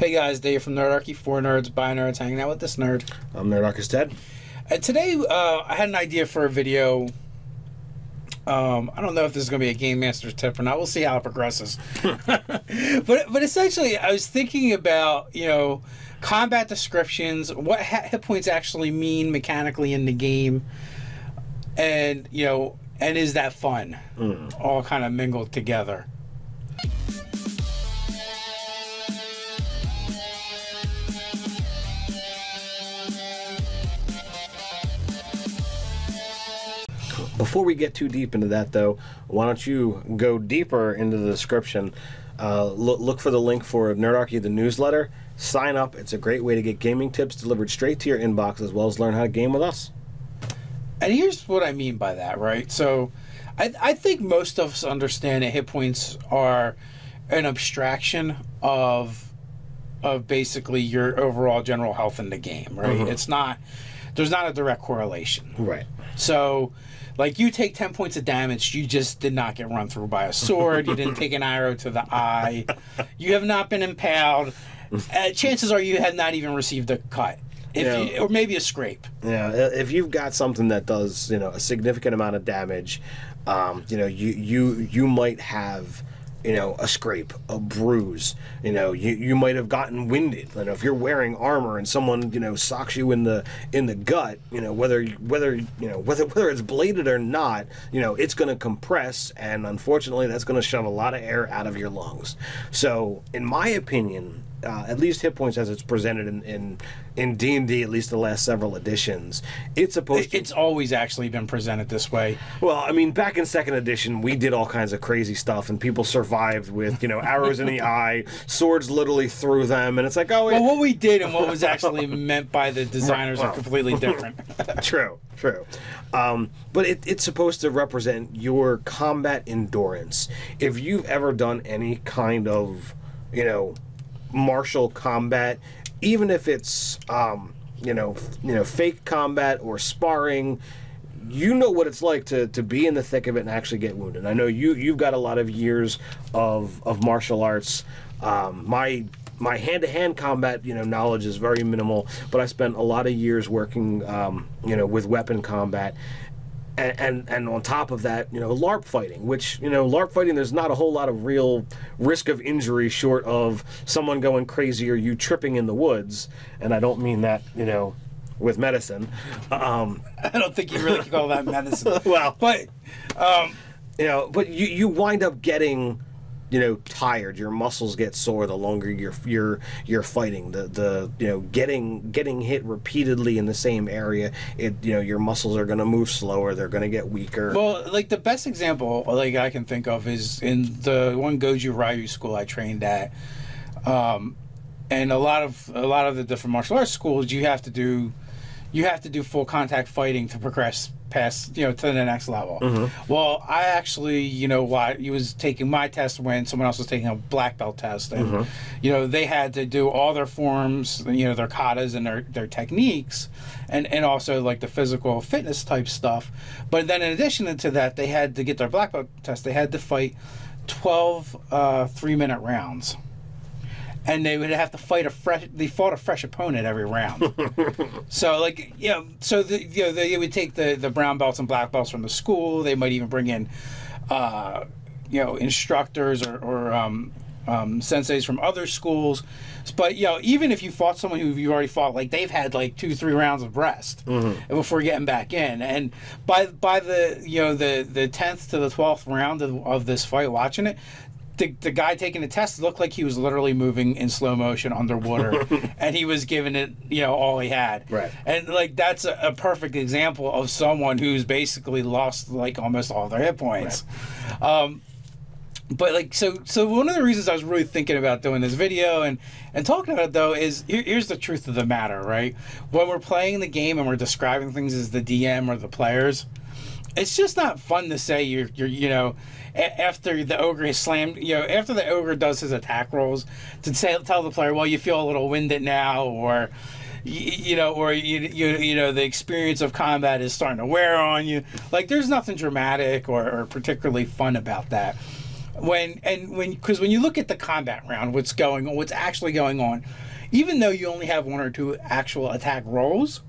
Hey guys, Dave from Narrating, for nerds, by nerds, hanging out with this nerd. I'm Nerdocus Ted. And today I had an idea for a video. I don't know if this is going to be a Game Master's tip or not. We'll see how it progresses. But essentially, I was thinking about, combat descriptions, what hit points actually mean mechanically in the game, and, and is that fun? All kind of mingled together. Before we get too deep into that, though, why don't you go deeper into the description? Look for the link for Nerdarchy, the newsletter. Sign up. It's a great way to get gaming tips delivered straight to your inbox, as well as learn how to game with us. And here's what I mean by that, right? So I think most of us understand that hit points are an abstraction of basically your overall general health in the game, right? Mm-hmm. There's not a direct correlation. Right. So, like, you take 10 points of damage, you just did not get run through by a sword, you didn't take an arrow to the eye, you have not been impaled, chances are you have not even received a cut. Or maybe a scrape. Yeah, if you've got something that does, a significant amount of damage, you might have, a scrape, a bruise. You might have gotten winded. If you're wearing armor and someone, socks you in the gut, whether it's bladed or not, it's going to compress, and unfortunately, that's going to shove a lot of air out of your lungs. So, in my opinion, at least hit points as it's presented in D&D, at least the last several editions, it's always actually been presented this way. Well, I mean, back in second edition, we did all kinds of crazy stuff, and people survived with, arrows in the eye, swords literally through them, and it's like, oh... Well, what we did and what was actually meant by the designers are completely different. True. But it's supposed to represent your combat endurance. If you've ever done any kind of, martial combat, even if it's fake combat or sparring, you know what it's like to be in the thick of it and actually get wounded. I know you've got a lot of years of martial arts. My hand-to-hand combat knowledge is very minimal, but I spent a lot of years working with weapon combat. And on top of that, LARP fighting, which, LARP fighting, there's not a whole lot of real risk of injury short of someone going crazy or you tripping in the woods. And I don't mean that, with medicine. I don't think you really can call that medicine. Well, but, but you wind up getting, tired. Your muscles get sore the longer you're fighting. The getting hit repeatedly in the same area, your muscles are going to move slower. They're going to get weaker. Well, like the best example I can think of is in the one Goju Ryu school I trained at, and a lot of the different martial arts schools you have to do full contact fighting to progress past, to the next level. Mm-hmm. Well, I actually, he was taking my test when someone else was taking a black belt test, and they had to do all their forms, their katas and their techniques, and also like the physical fitness type stuff. But then in addition to that, they had to get their black belt test. They had to fight 12 3-minute rounds. And they would have to fight they fought a fresh opponent every round. So they would take the brown belts and black belts from the school. They might even bring in, instructors or senseis from other schools. But, even if you fought someone who you already fought, like they've had like 2-3 rounds of rest before getting back in. And by the 10th to the 12th round of this fight, watching it, the guy taking the test looked like he was literally moving in slow motion underwater, and he was giving it, all he had. Right. And like that's a perfect example of someone who's basically lost like almost all their hit points. Right. But like so one of the reasons I was really thinking about doing this video and talking about it though is here's the truth of the matter, right? When we're playing the game and we're describing things as the DM or the players, it's just not fun to say you're after the ogre is slammed, after the ogre does his attack rolls, to tell the player, well, you feel a little winded now, or the experience of combat is starting to wear on you. Like, there's nothing dramatic or particularly fun about that. Because when you look at the combat round, what's actually going on, even though you only have one or two actual attack rolls,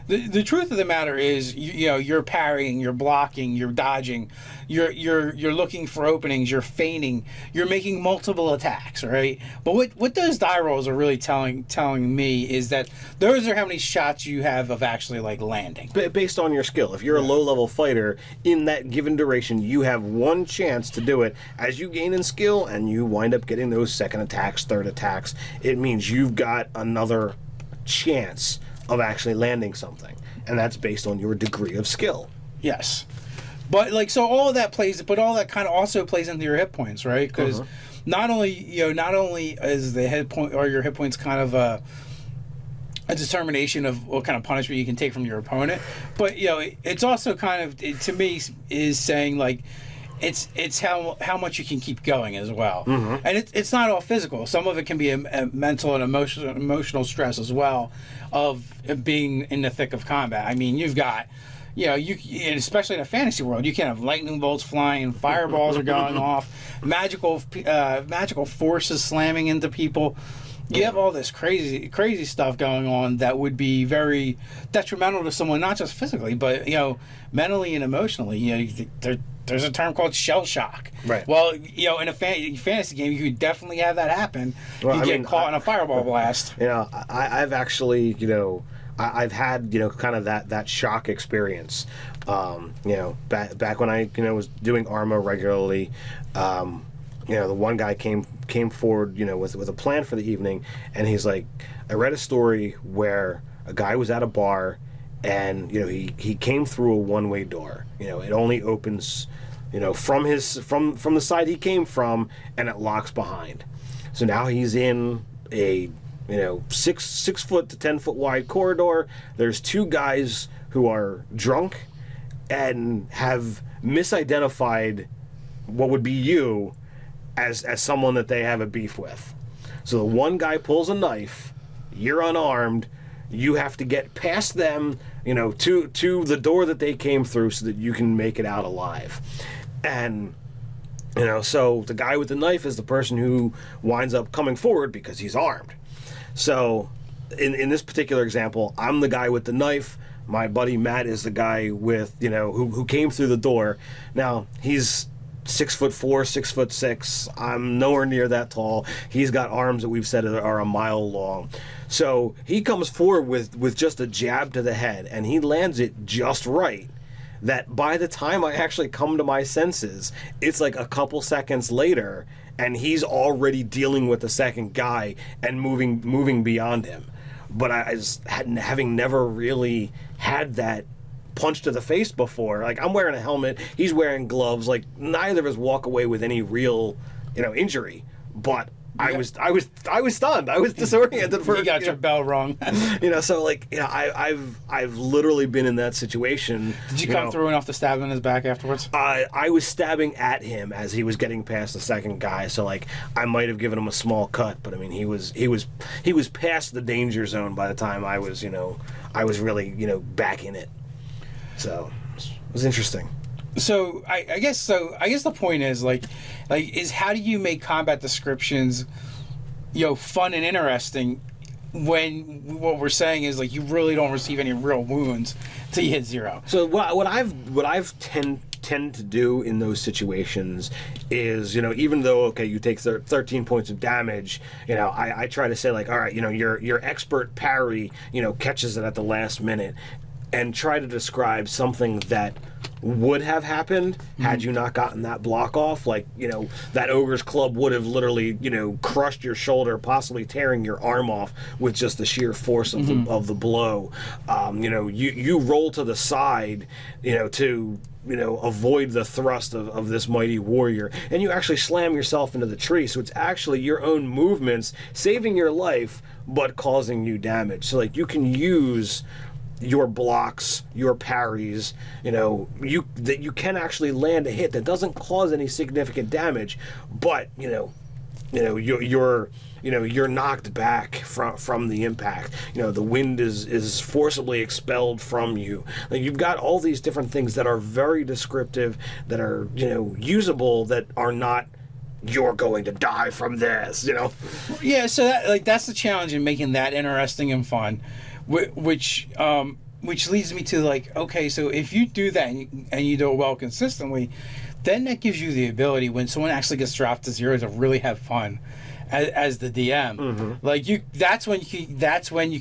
the truth of the matter is, you're parrying, you're blocking, you're dodging, you're looking for openings, you're feigning, you're making multiple attacks, right? But what those die rolls are really telling me is that those are how many shots you have of actually like landing. Based on your skill. If you're a low-level fighter, in that given duration, you have one chance to do it. As you gain in skill and you wind up getting those second attacks, third attacks, it means you've got another chance of actually landing something, and that's based on your degree of skill. Yes, but so all of that kind of also plays into your hit points, right? Because not only is the hit point or your hit points kind of a determination of what kind of punishment you can take from your opponent, but it's also kind of, to me, is saying like it's how much you can keep going as well. And it's not all physical. Some of it can be a mental and emotional stress as well of being in the thick of combat. I mean, you've got, especially in a fantasy world, you can have lightning bolts flying, fireballs are going off, magical forces slamming into people. You have all this crazy stuff going on that would be very detrimental to someone, not just physically, but mentally and emotionally. There's a term called shell shock. Right. Well, in a fantasy game, you could definitely have that happen. Well, you get caught in a fireball blast. I've actually, I've had, kind of that shock experience. Back when I, was doing Arma regularly, the one guy came forward, with a plan for the evening, and he's like, I read a story where a guy was at a bar, and he came through a one-way door. It only opens, from the side he came from, and it locks behind. So now he's in a 6 foot to 10 foot wide corridor. There's two guys who are drunk and have misidentified what would be you as someone that they have a beef with. So the one guy pulls a knife, you're unarmed, you have to get past them, to the door that they came through so that you can make it out alive. And so the guy with the knife is the person who winds up coming forward because he's armed. So in this particular example, I'm the guy with the knife. My buddy Matt is the guy with, who came through the door. Now, he's 6'4", 6'6". I'm nowhere near that tall. He's got arms that we've said are a mile long. So he comes forward with just a jab to the head, and he lands it just right. That by the time I actually come to my senses, it's like a couple seconds later, and he's already dealing with the second guy and moving beyond him. But having never really had that punch to the face before. Like, I'm wearing a helmet, he's wearing gloves. Like, neither of us walk away with any real, injury. But I was stunned. I was disoriented for. You got your bell rung. So I've literally been in that situation. Did you come through enough to stab him in his back afterwards? I was stabbing at him as he was getting past the second guy. So I might have given him a small cut, but I mean he was past the danger zone by the time I was really back in it. So it was interesting. So I guess the point is is how do you make combat descriptions fun and interesting when what we're saying is you really don't receive any real wounds till you hit 0. So what I've tend to do in those situations is, even though you take 13 points of damage, I try to say all right, your expert parry catches it at the last minute, and try to describe something that would have happened had you not gotten that block off. That ogre's club would have literally, crushed your shoulder, possibly tearing your arm off with just the sheer force of the blow. You roll to the side, to avoid the thrust of this mighty warrior, and you actually slam yourself into the tree. So it's actually your own movements saving your life, but causing you damage. So you can use your blocks, your parries, that you can actually land a hit that doesn't cause any significant damage, but you're knocked back from the impact. The wind is forcibly expelled from you. You've got all these different things that are very descriptive, that are usable, that are not you're going to die from this, you know? Yeah, so that's the challenge in making that interesting and fun, which leads me to like, okay, so if you do that and you do it well consistently, then that gives you the ability when someone actually gets dropped to zero to really have fun as the DM. Mm-hmm. Like that's when you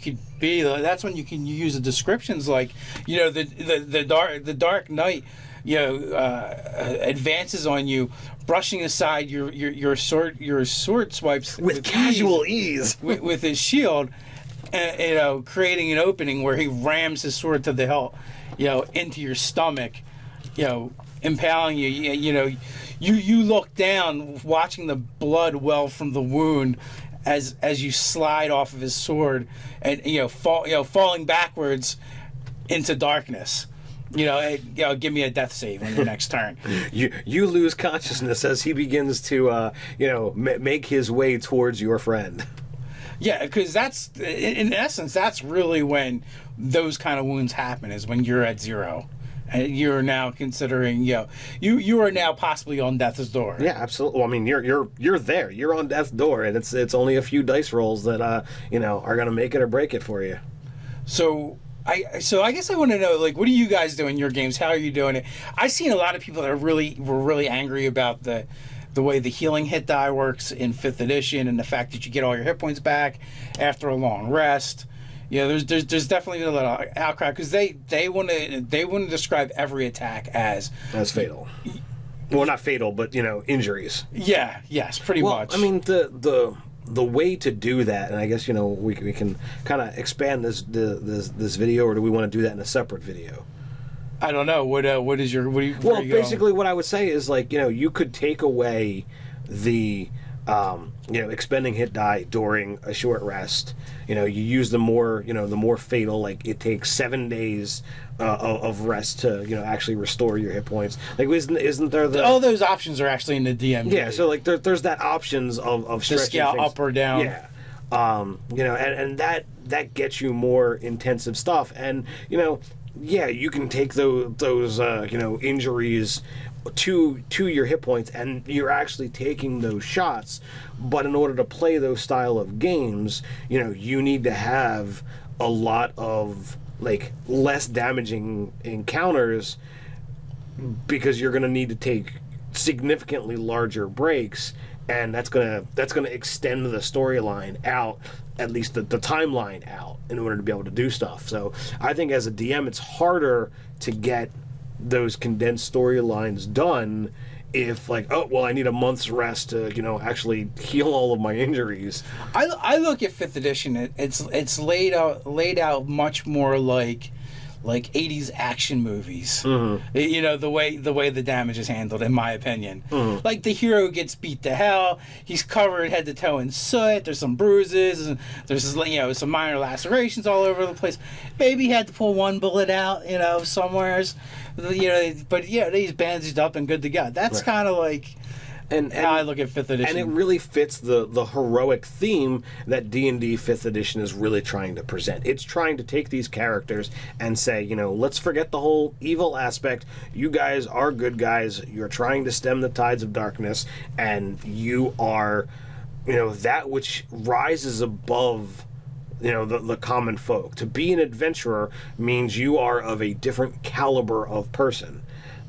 can use the descriptions like, you know, the dark knight, you know, advances on you, brushing aside your sword swipes With casual ease. with his shield, and, you know, creating an opening where he rams his sword to the hilt, you know, into your stomach, you know, impaling you. You know, you look down, watching the blood well from the wound as you slide off of his sword, and falling backwards into darkness. You know, give me a death save on your next turn. You lose consciousness as he begins to make his way towards your friend. Yeah, because that's, in essence, that's really when those kind of wounds happen, is when you're at zero. And you're now considering, you are now possibly on death's door. Yeah, absolutely. Well, I mean, you're there. You're on death's door, and it's only a few dice rolls that are going to make it or break it for you. So I guess I want to know, like, what do you guys do in your games? How are you doing it? I've seen a lot of people that were really angry about the way the healing hit die works in 5th edition, and the fact that you get all your hit points back after a long rest. Yeah, there's definitely a little outcry because they want to describe every attack as fatal. Well, not fatal, but injuries. Yeah, yes, pretty much. I mean, the way to do that, and I guess we can kind of expand this video, or do we want to do that in a separate video? I don't know. What is your well, basically, what I would say is like you could take away the expending hit die during a short rest. You use the more fatal, like it takes 7 days of rest to actually restore your hit points. Like isn't there all those options are actually in the DMG? Yeah, so like there's that options of stretching scale things up or down. Yeah, and that gets you more intensive stuff, and yeah, you can take those injuries to your hit points, and you're actually taking those shots. But in order to play those style of games, you need to have a lot of like less damaging encounters, because you're going to need to take significantly larger breaks, and that's gonna extend the storyline out, at least the timeline out, in order to be able to do stuff. So I think as a DM, it's harder to get those condensed storylines done if like, oh well, I need a month's rest to actually heal all of my injuries. I look at 5th edition. It's laid out much more like 80s action movies. Mm-hmm. The way the damage is handled, in my opinion. Mm-hmm. Like the hero gets beat to hell. He's covered head to toe in soot. There's some bruises, and there's some minor lacerations all over the place. Maybe he had to pull one bullet out, somewheres. But he's bandaged up and good to go. That's kind of like and how I look at 5th edition. And it really fits the heroic theme that D&D 5th edition is really trying to present. It's trying to take these characters and say, let's forget the whole evil aspect. You guys are good guys. You're trying to stem the tides of darkness, and you are, that which rises above the common folk. To be an adventurer means you are of a different caliber of person,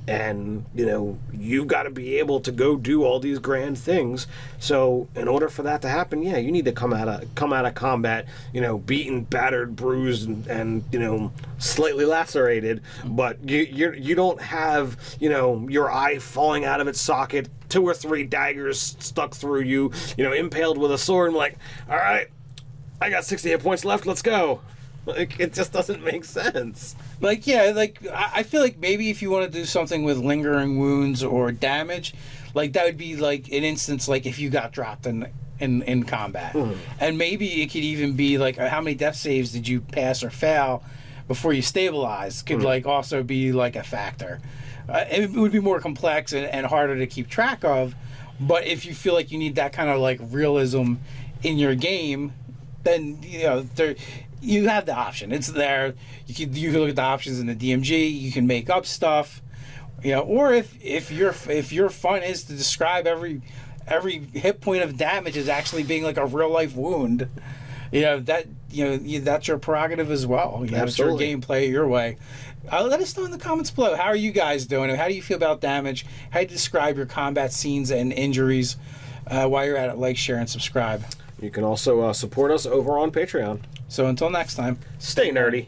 and you got to be able to go do all these grand things. So in order for that to happen, yeah, you need to come out of combat beaten, battered, bruised, and slightly lacerated, but you don't have your eye falling out of its socket, 2 or 3 daggers stuck through you, impaled with a sword, and like, all right, I got 60 hit points left, let's go. Like, it just doesn't make sense. Like, yeah, like, I feel like maybe if you want to do something with lingering wounds or damage, like, that would be, like, an instance, like, if you got dropped in combat. Mm. And maybe it could even be, like, how many death saves did you pass or fail before you stabilized could, like, also be, like, a factor. It would be more complex and harder to keep track of, but if you feel like you need that kind of, like, realism in your game, then you have the option. It's there. You can look at the options in the DMG. You can make up stuff, or if your fun is to describe every every hit point of damage is actually being like a real life wound. That's your prerogative as well. It's your gameplay your way. Let us know in the comments below. How are you guys doing? How do you feel about damage? How do you describe your combat scenes and injuries? While you're at it, like, share, and subscribe. You can also support us over on Patreon. So until next time, stay nerdy.